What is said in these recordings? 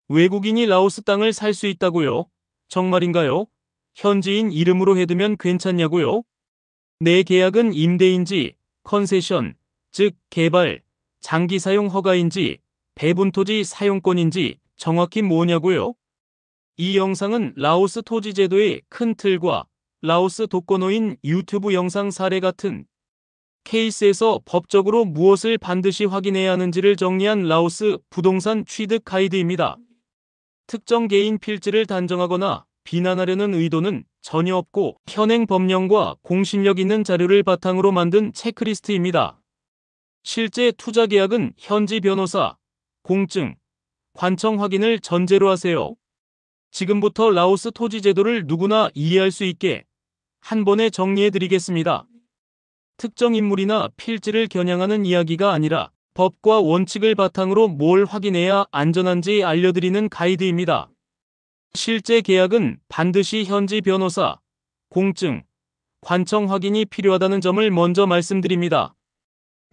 외국인이 라오스 땅을 살 수 있다고요? 정말인가요? 현지인 이름으로 해두면 괜찮냐고요? 내 계약은 임대인지, 컨세션, 즉 개발, 장기 사용 허가인지, 배분토지 사용권인지 정확히 뭐냐고요? 이 영상은 라오스 토지 제도의 큰 틀과 라오스 독거노인 유튜브 영상 사례 같은 케이스에서 법적으로 무엇을 반드시 확인해야 하는지를 정리한 라오스 부동산 취득 가이드입니다. 특정 개인 필지를 단정하거나 비난하려는 의도는 전혀 없고 현행 법령과 공신력 있는 자료를 바탕으로 만든 체크리스트입니다. 실제 투자 계약은 현지 변호사, 공증, 관청 확인을 전제로 하세요. 지금부터 라오스 토지 제도를 누구나 이해할 수 있게 한 번에 정리해 드리겠습니다. 특정 인물이나 필지를 겨냥하는 이야기가 아니라 법과 원칙을 바탕으로 뭘 확인해야 안전한지 알려드리는 가이드입니다. 실제 계약은 반드시 현지 변호사, 공증, 관청 확인이 필요하다는 점을 먼저 말씀드립니다.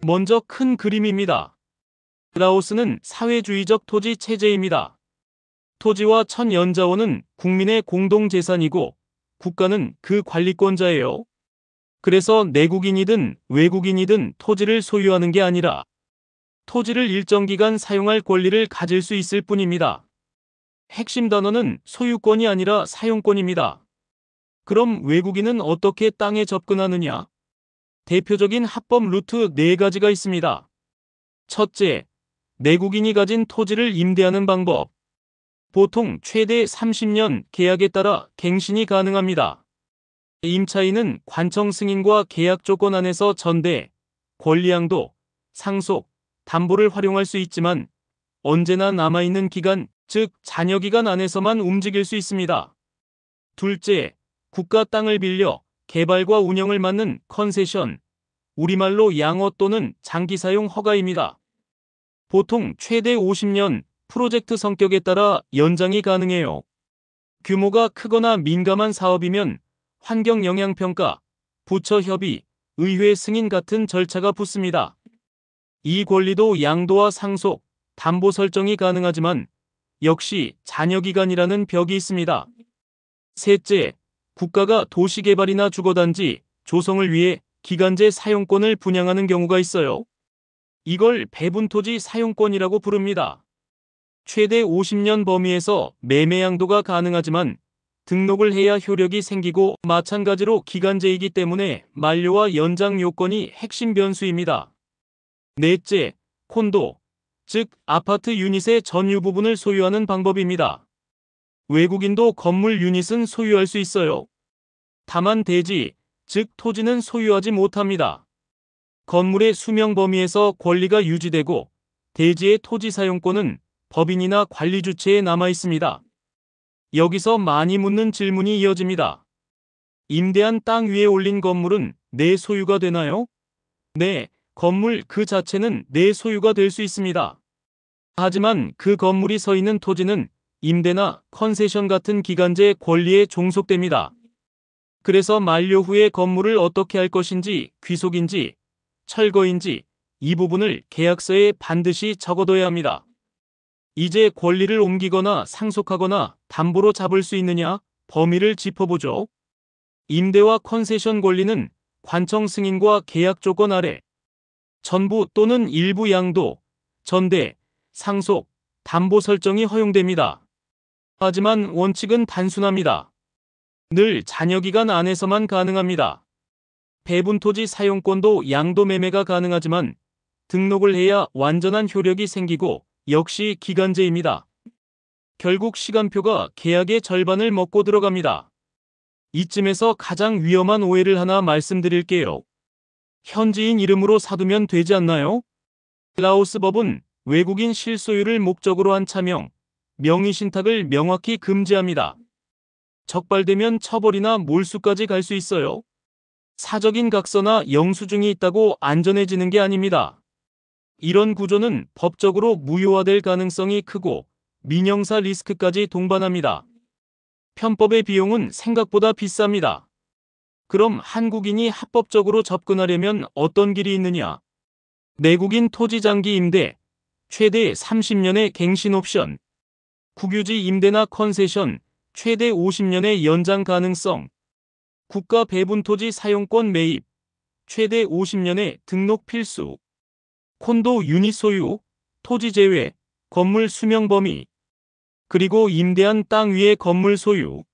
먼저 큰 그림입니다. 라오스는 사회주의적 토지 체제입니다. 토지와 천연자원은 국민의 공동재산이고 국가는 그 관리권자예요. 그래서 내국인이든 외국인이든 토지를 소유하는 게 아니라 토지를 일정 기간 사용할 권리를 가질 수 있을 뿐입니다. 핵심 단어는 소유권이 아니라 사용권입니다. 그럼 외국인은 어떻게 땅에 접근하느냐? 대표적인 합법 루트 4가지가 있습니다. 첫째, 내국인이 가진 토지를 임대하는 방법. 보통 최대 30년 계약에 따라 갱신이 가능합니다. 임차인은 관청 승인과 계약 조건 안에서 전대, 권리양도, 상속, 담보를 활용할 수 있지만 언제나 남아있는 기간, 즉 잔여기간 안에서만 움직일 수 있습니다. 둘째, 국가 땅을 빌려 개발과 운영을 맡는 컨세션, 우리말로 양어 또는 장기 사용 허가입니다. 보통 최대 50년, 프로젝트 성격에 따라 연장이 가능해요. 규모가 크거나 민감한 사업이면 환경영향평가, 부처 협의, 의회 승인 같은 절차가 붙습니다. 이 권리도 양도와 상속, 담보 설정이 가능하지만 역시 잔여기간이라는 벽이 있습니다. 셋째, 국가가 도시개발이나 주거단지, 조성을 위해 기간제 사용권을 분양하는 경우가 있어요. 이걸 배분토지 사용권이라고 부릅니다. 최대 50년 범위에서 매매 양도가 가능하지만 등록을 해야 효력이 생기고 마찬가지로 기간제이기 때문에 만료와 연장 요건이 핵심 변수입니다. 넷째, 콘도, 즉 아파트 유닛의 전유 부분을 소유하는 방법입니다. 외국인도 건물 유닛은 소유할 수 있어요. 다만 대지, 즉 토지는 소유하지 못합니다. 건물의 수명 범위에서 권리가 유지되고 대지의 토지 사용권은 법인이나 관리 주체에 남아 있습니다. 여기서 많이 묻는 질문이 이어집니다. 임대한 땅 위에 올린 건물은 내 소유가 되나요? 네, 건물 그 자체는 내 소유가 될 수 있습니다. 하지만 그 건물이 서 있는 토지는 임대나 컨세션 같은 기간제 권리에 종속됩니다. 그래서 만료 후에 건물을 어떻게 할 것인지, 귀속인지, 철거인지 이 부분을 계약서에 반드시 적어둬야 합니다. 이제 권리를 옮기거나 상속하거나 담보로 잡을 수 있느냐? 범위를 짚어보죠. 임대와 컨세션 권리는 관청 승인과 계약 조건 아래 전부 또는 일부 양도, 전대, 상속, 담보 설정이 허용됩니다. 하지만 원칙은 단순합니다. 늘 잔여기간 안에서만 가능합니다. 배분토지 사용권도 양도 매매가 가능하지만 등록을 해야 완전한 효력이 생기고 역시 기간제입니다. 결국 시간표가 계약의 절반을 먹고 들어갑니다. 이쯤에서 가장 위험한 오해를 하나 말씀드릴게요. 현지인 이름으로 사두면 되지 않나요? 라오스 법은 외국인 실소유를 목적으로 한 차명, 명의신탁을 명확히 금지합니다. 적발되면 처벌이나 몰수까지 갈 수 있어요. 사적인 각서나 영수증이 있다고 안전해지는 게 아닙니다. 이런 구조는 법적으로 무효화될 가능성이 크고 민형사 리스크까지 동반합니다. 편법의 비용은 생각보다 비쌉니다. 그럼 한국인이 합법적으로 접근하려면 어떤 길이 있느냐? 내국인 토지 장기 임대, 최대 30년의 갱신 옵션, 국유지 임대나 컨세션, 최대 50년의 연장 가능성. 국가 배분 토지 사용권 매입, 최대 50년의 등록 필수. 콘도 유닛 소유, 토지 제외, 건물 수명 범위. 그리고 임대한 땅 위의 건물 소유.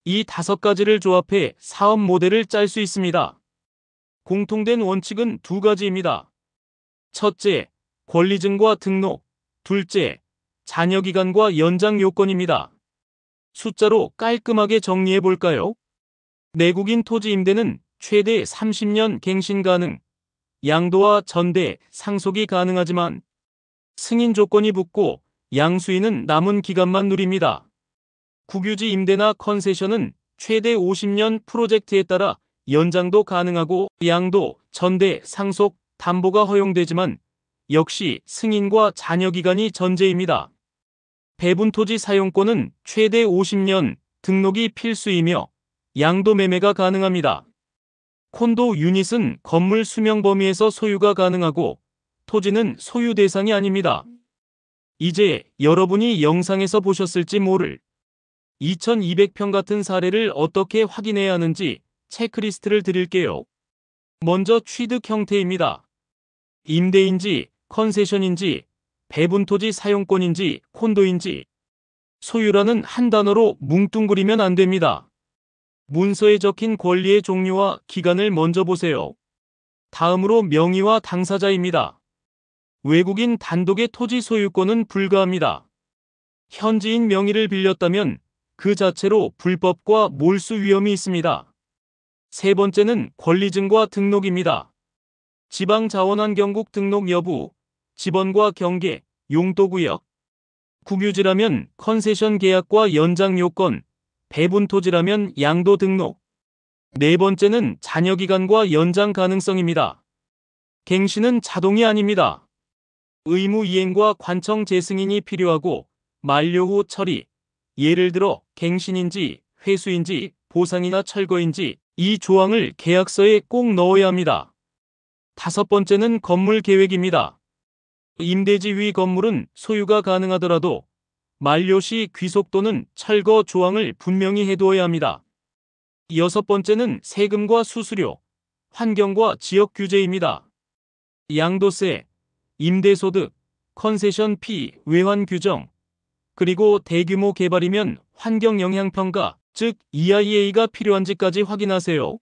이 5가지를 조합해 사업 모델을 짤 수 있습니다. 공통된 원칙은 2가지입니다. 첫째, 권리증과 등록. 둘째, 잔여기간과 연장 요건입니다. 숫자로 깔끔하게 정리해 볼까요? 내국인 토지 임대는 최대 30년 갱신 가능, 양도와 전대, 상속이 가능하지만 승인 조건이 붙고 양수인은 남은 기간만 누립니다. 국유지 임대나 컨세션은 최대 50년 프로젝트에 따라 연장도 가능하고 양도, 전대, 상속, 담보가 허용되지만 역시 승인과 잔여기간이 전제입니다. 배분토지 사용권은 최대 50년, 등록이 필수이며 양도 매매가 가능합니다. 콘도 유닛은 건물 수명 범위에서 소유가 가능하고 토지는 소유 대상이 아닙니다. 이제 여러분이 영상에서 보셨을지 모를 2200평 같은 사례를 어떻게 확인해야 하는지 체크리스트를 드릴게요. 먼저 취득 형태입니다. 임대인지, 컨세션인지, 배분토지 사용권인지, 콘도인지. 소유라는 한 단어로 뭉뚱그리면 안 됩니다. 문서에 적힌 권리의 종류와 기간을 먼저 보세요. 다음으로 명의와 당사자입니다. 외국인 단독의 토지 소유권은 불가합니다. 현지인 명의를 빌렸다면 그 자체로 불법과 몰수 위험이 있습니다. 세 번째는 권리증과 등록입니다. 지방자원환경국 등록 여부, 지번과 경계, 용도구역. 국유지라면 컨세션 계약과 연장 요건, 배분토지라면 양도 등록. 네 번째는 잔여기간과 연장 가능성입니다. 갱신은 자동이 아닙니다. 의무 이행과 관청 재승인이 필요하고 만료 후 처리, 예를 들어 갱신인지 회수인지 보상이나 철거인지 이 조항을 계약서에 꼭 넣어야 합니다. 다섯 번째는 건물 계획입니다. 임대지 위 건물은 소유가 가능하더라도 만료 시 귀속 또는 철거 조항을 분명히 해두어야 합니다. 여섯 번째는 세금과 수수료, 환경과 지역 규제입니다. 양도세, 임대소득, 컨세션 피, 외환 규정, 그리고 대규모 개발이면 환경영향평가, 즉 EIA가 필요한지까지 확인하세요.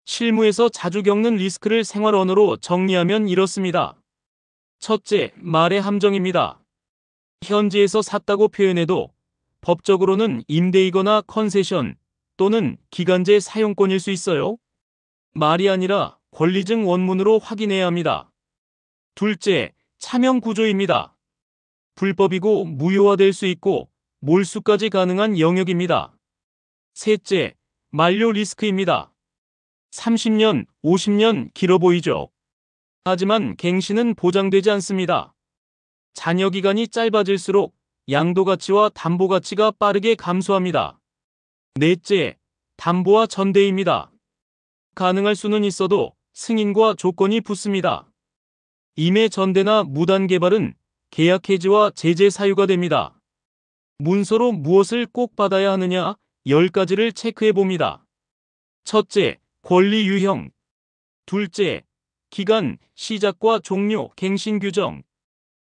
실무에서 자주 겪는 리스크를 생활 언어로 정리하면 이렇습니다. 첫째, 말의 함정입니다. 현지에서 샀다고 표현해도 법적으로는 임대이거나 컨세션 또는 기간제 사용권일 수 있어요. 말이 아니라 권리증 원문으로 확인해야 합니다. 둘째, 차명 구조입니다. 불법이고 무효화될 수 있고 몰수까지 가능한 영역입니다. 셋째, 만료 리스크입니다. 30년, 50년 길어 보이죠? 하지만 갱신은 보장되지 않습니다. 잔여기간이 짧아질수록 양도 가치와 담보 가치가 빠르게 감소합니다. 넷째, 담보와 전대입니다. 가능할 수는 있어도 승인과 조건이 붙습니다. 임의 전대나 무단 개발은 계약 해지와 제재 사유가 됩니다. 문서로 무엇을 꼭 받아야 하느냐 10가지를 체크해 봅니다. 첫째, 권리 유형. 둘째, 기간, 시작과 종료, 갱신 규정.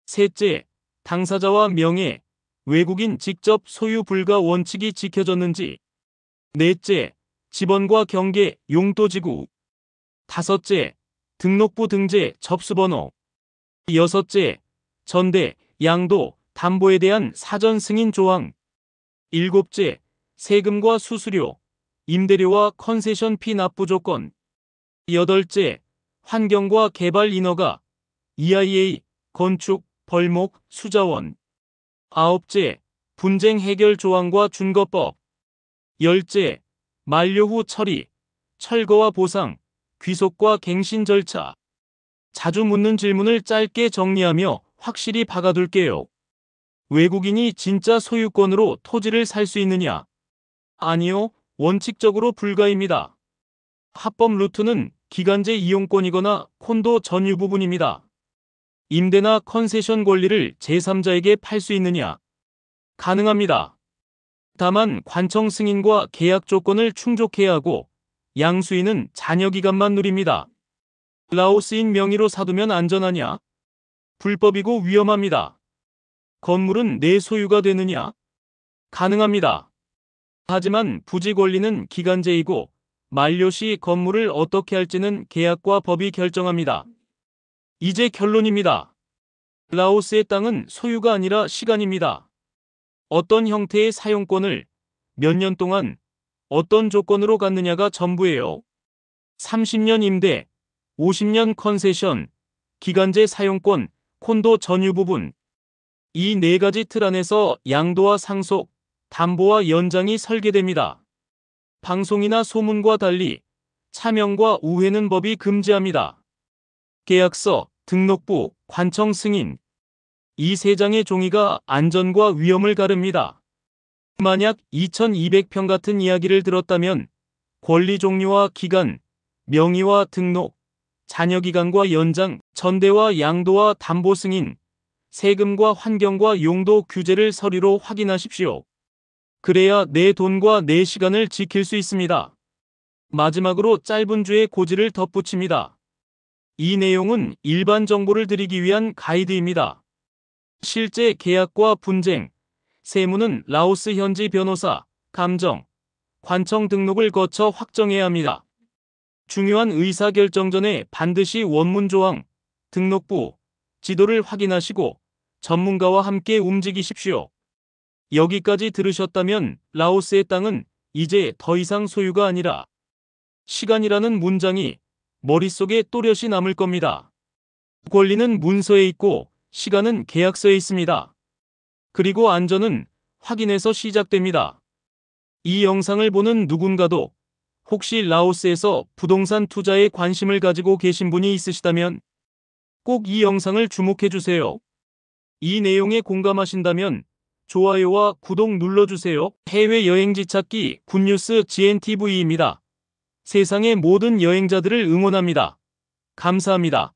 셋째, 당사자와 명예, 외국인 직접 소유 불가 원칙이 지켜졌는지. 넷째, 지번과 경계, 용도지구. 다섯째, 등록부 등재, 접수번호. 여섯째, 전대, 양도, 담보에 대한 사전 승인 조항. 일곱째, 세금과 수수료, 임대료와 컨세션 피 납부 조건. 여덟째, 환경과 개발 인허가, EIA, 건축, 벌목, 수자원. 아홉째, 분쟁 해결 조항과 준거법. 열째, 만료 후 처리, 철거와 보상, 귀속과 갱신 절차. 자주 묻는 질문을 짧게 정리하며 확실히 박아둘게요. 외국인이 진짜 소유권으로 토지를 살 수 있느냐? 아니요, 원칙적으로 불가입니다. 합법 루트는 기간제 이용권이거나 콘도 전유 부분입니다. 임대나 컨세션 권리를 제3자에게 팔 수 있느냐? 가능합니다. 다만 관청 승인과 계약 조건을 충족해야 하고 양수인은 잔여기간만 누립니다. 라오스인 명의로 사두면 안전하냐? 불법이고 위험합니다. 건물은 내 소유가 되느냐? 가능합니다. 하지만 부지 권리는 기간제이고 만료 시 건물을 어떻게 할지는 계약과 법이 결정합니다. 이제 결론입니다. 라오스의 땅은 소유가 아니라 시간입니다. 어떤 형태의 사용권을 몇 년 동안 어떤 조건으로 갖느냐가 전부예요. 30년 임대, 50년 컨세션, 기간제 사용권, 콘도 전유 부분. 이 네 가지 틀 안에서 양도와 상속, 담보와 연장이 설계됩니다. 방송이나 소문과 달리 차명과 우회는 법이 금지합니다. 계약서, 등록부, 관청 승인. 이 세 장의 종이가 안전과 위험을 가릅니다. 만약 2200평 같은 이야기를 들었다면 권리 종류와 기간, 명의와 등록, 잔여기간과 연장, 전대와 양도와 담보 승인, 세금과 환경과 용도 규제를 서류로 확인하십시오. 그래야 내 돈과 내 시간을 지킬 수 있습니다. 마지막으로 짧은 주의 고지를 덧붙입니다. 이 내용은 일반 정보를 드리기 위한 가이드입니다. 실제 계약과 분쟁, 세무는 라오스 현지 변호사, 감정, 관청 등록을 거쳐 확정해야 합니다. 중요한 의사결정 전에 반드시 원문 조항, 등록부, 지도를 확인하시고 전문가와 함께 움직이십시오. 여기까지 들으셨다면 라오스의 땅은 이제 더 이상 소유가 아니라 시간이라는 문장이 머릿속에 또렷이 남을 겁니다. 권리는 문서에 있고 시간은 계약서에 있습니다. 그리고 안전은 확인에서 시작됩니다. 이 영상을 보는 누군가도 혹시 라오스에서 부동산 투자에 관심을 가지고 계신 분이 있으시다면 꼭 이 영상을 주목해 주세요. 이 내용에 공감하신다면 좋아요와 구독 눌러주세요. 해외여행지 찾기 굿뉴스 GNTV입니다. 세상의 모든 여행자들을 응원합니다. 감사합니다.